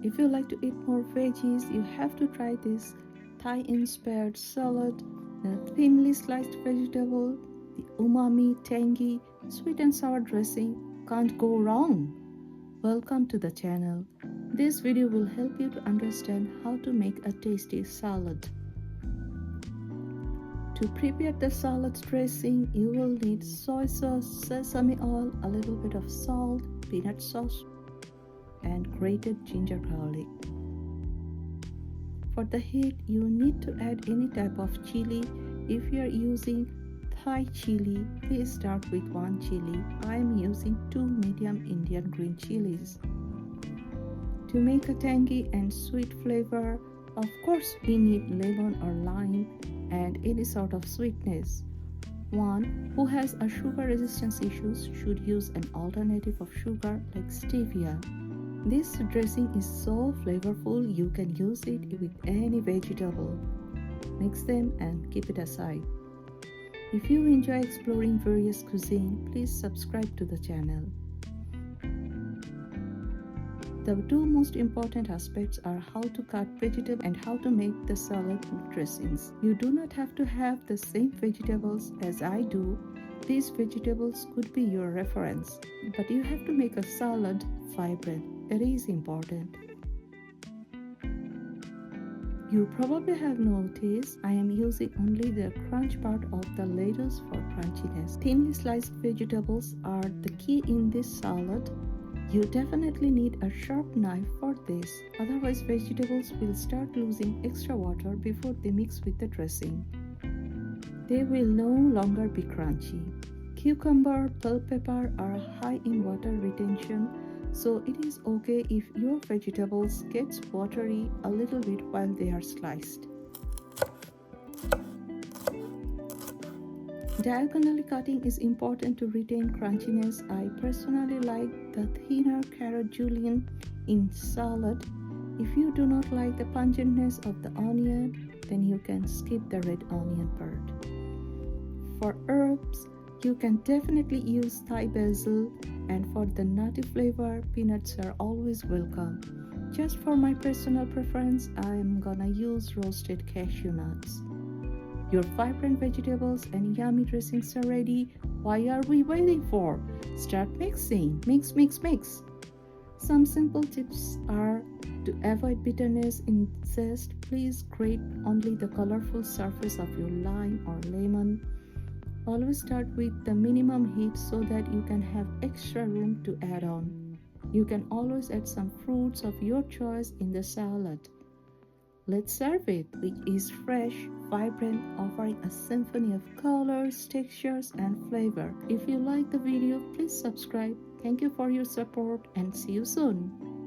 If you like to eat more veggies, you have to try this Thai-inspired salad, the thinly sliced vegetable, the umami, tangy, sweet and sour dressing. Can't go wrong. Welcome to the channel. This video will help you to understand how to make a tasty salad. To prepare the salad dressing, you will need soy sauce, sesame oil, a little bit of salt, peanut sauce, and grated ginger garlic. For the heat, you need to add any type of chili. If you are using Thai chili, please start with 1 chili. I am using 2 medium Indian green chilies. To make a tangy and sweet flavor, of course we need lemon or lime and any sort of sweetness. One who has a sugar resistance issues should use an alternative of sugar like stevia. This dressing is so flavorful you can use it with any vegetable. Mix them and keep it aside. If you enjoy exploring various cuisine, please subscribe to the channel. The two most important aspects are how to cut vegetables and how to make the salad dressings. You do not have to have the same vegetables as I do. These vegetables could be your reference, but you have to make a salad vibrant. It is important. You probably have noticed I am using only the crunch part of the lettuce for crunchiness. Thinly sliced vegetables are the key in this salad. You definitely need a sharp knife for this, otherwise vegetables will start losing extra water before they mix with the dressing. They will no longer be crunchy. Cucumber, bell pepper are high in water retention, so it is okay if your vegetables gets watery a little bit while they are sliced. Diagonally cutting is important to retain crunchiness. I personally like the thinner carrot julienne in salad. If you do not like the pungentness of the onion, then you can skip the red onion part. For herbs, you can definitely use Thai basil, and for the nutty flavor, peanuts are always welcome. Just for my personal preference, I am gonna use roasted cashew nuts. Your vibrant vegetables and yummy dressings are ready. Why are we waiting for? Start mixing. Mix, mix, mix. Some simple tips are to avoid bitterness in zest. Please grate only the colorful surface of your lime or lemon. Always start with the minimum heat so that you can have extra room to add on. You can always add some fruits of your choice in the salad. Let's serve it, which is fresh, vibrant, offering a symphony of colors, textures, and flavor. If you like the video, please subscribe. Thank you for your support and see you soon.